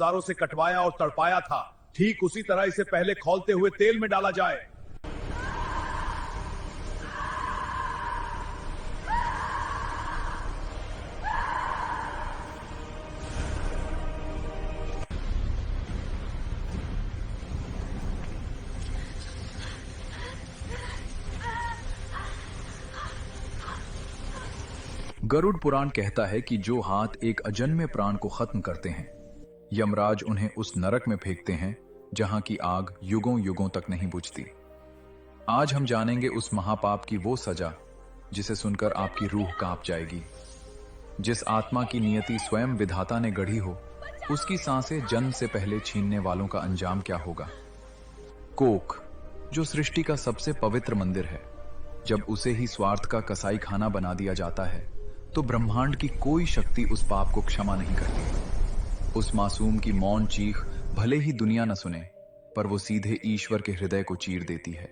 औजारों से कटवाया और तड़पाया था, ठीक उसी तरह इसे पहले खौलते हुए तेल में डाला जाए। गरुड़ पुराण कहता है कि जो हाथ एक अजन्मे प्राण को खत्म करते हैं, यमराज उन्हें उस नरक में फेंकते हैं जहां की आग युगों युगों तक नहीं बुझती। आज हम जानेंगे उस महापाप की वो सजा जिसे सुनकर आपकी रूह कांप जाएगी। जिस आत्मा की नियति स्वयं विधाता ने गढ़ी हो, उसकी सांसें जन्म से पहले छीनने वालों का अंजाम क्या होगा। कोख, जो सृष्टि का सबसे पवित्र मंदिर है, जब उसे ही स्वार्थ का कसाई खाना बना दिया जाता है तो ब्रह्मांड की कोई शक्ति उस पाप को क्षमा नहीं करती। उस मासूम की मौन चीख भले ही दुनिया न सुने, पर वो सीधे ईश्वर के हृदय को चीर देती है।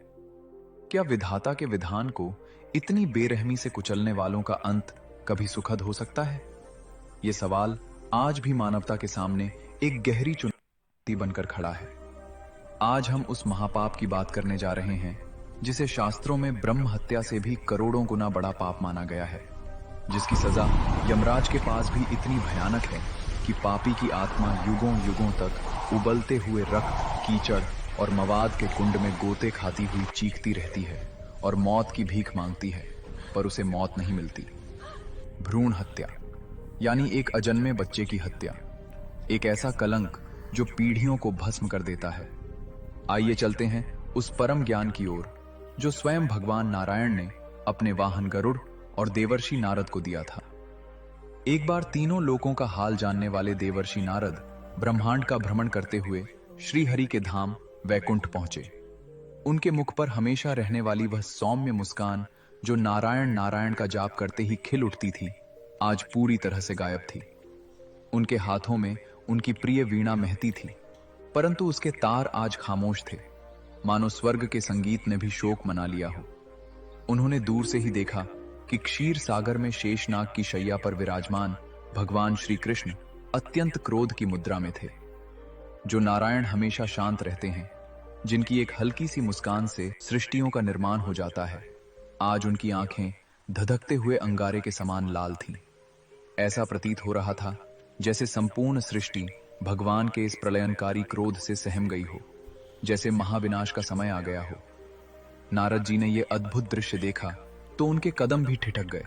क्या विधाता के विधान को इतनी बेरहमी से कुचलने वालों का अंत कभी सुखद हो सकता है? ये सवाल आज भी मानवता के सामने एक गहरी चुनौती बनकर खड़ा है। आज हम उस महापाप की बात करने जा रहे हैं जिसे शास्त्रों में ब्रह्म हत्या से भी करोड़ों गुना बड़ा पाप माना गया है, जिसकी सजा यमराज के पास भी इतनी भयानक है कि पापी की आत्मा युगों युगों तक उबलते हुए रक्त, कीचड़ और मवाद के कुंड में गोते खाती हुई चीखती रहती है और मौत की भीख मांगती है, पर उसे मौत नहीं मिलती। भ्रूण हत्या यानी एक अजन्मे बच्चे की हत्या, एक ऐसा कलंक जो पीढ़ियों को भस्म कर देता है। आइए चलते हैं उस परम ज्ञान की ओर जो स्वयं भगवान नारायण ने अपने वाहन गरुड़ और देवर्षि नारद को दिया था। एक बार तीनों लोकों का हाल जानने वाले देवर्षि नारद ब्रह्मांड का भ्रमण करते हुए श्री हरि के धाम वैकुंठ पहुंचे। उनके मुख पर हमेशा रहने वाली वह सौम्य मुस्कान जो नारायण नारायण का जाप करते ही खिल उठती थी, आज पूरी तरह से गायब थी। उनके हाथों में उनकी प्रिय वीणा महती थी, परंतु उसके तार आज खामोश थे, मानो स्वर्ग के संगीत ने भी शोक मना लिया हो। उन्होंने दूर से ही देखा कि क्षीर सागर में शेषनाग की शैया पर विराजमान भगवान श्री कृष्ण अत्यंत क्रोध की मुद्रा में थे। जो नारायण हमेशा शांत रहते हैं, जिनकी एक हल्की सी मुस्कान से सृष्टियों का निर्माण हो जाता है, आज उनकी आंखें धधकते हुए अंगारे के समान लाल थीं। ऐसा प्रतीत हो रहा था जैसे संपूर्ण सृष्टि भगवान के इस प्रलयनकारी क्रोध से सहम गई हो, जैसे महाविनाश का समय आ गया हो। नारद जी ने यह अद्भुत दृश्य देखा तो उनके कदम भी ठिठक गए,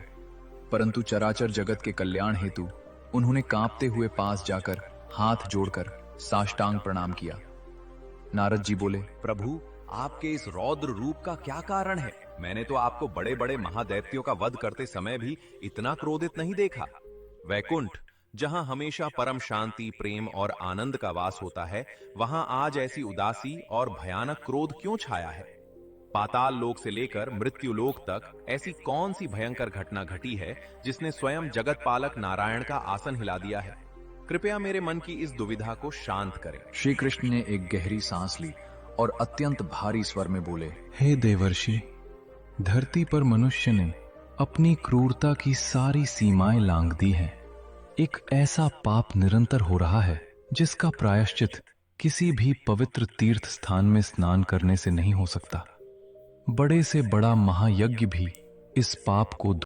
परंतु चराचर जगत के कल्याण हेतु उन्होंने कांपते हुए पास जाकर हाथ जोड़कर साष्टांग प्रणाम किया। नारद जी बोले, प्रभु, आपके इस रौद्र रूप का क्या कारण है? मैंने तो आपको बड़े बड़े महादैत्यों का वध करते समय भी इतना क्रोधित नहीं देखा। वैकुंठ, जहां हमेशा परम शांति, प्रेम और आनंद का वास होता है, वहां आज ऐसी उदासी और भयानक क्रोध क्यों छाया है? पाताल लोक से लेकर मृत्यु लोक तक ऐसी कौन सी भयंकर घटना घटी है जिसने स्वयं जगत पालक नारायण का आसन हिला दिया है? कृपया मेरे मन की इस दुविधा को शांत करें। श्री कृष्ण ने एक गहरी सांस ली और अत्यंत भारी स्वर में बोले, हे देवर्षि, धरती पर मनुष्य ने अपनी क्रूरता की सारी सीमाएं लांघ दी हैं। एक ऐसा पाप निरंतर हो रहा है जिसका प्रायश्चित किसी भी पवित्र तीर्थ स्थान में स्नान करने से नहीं हो सकता। बड़े से बड़ा महायज्ञ भी इस पाप को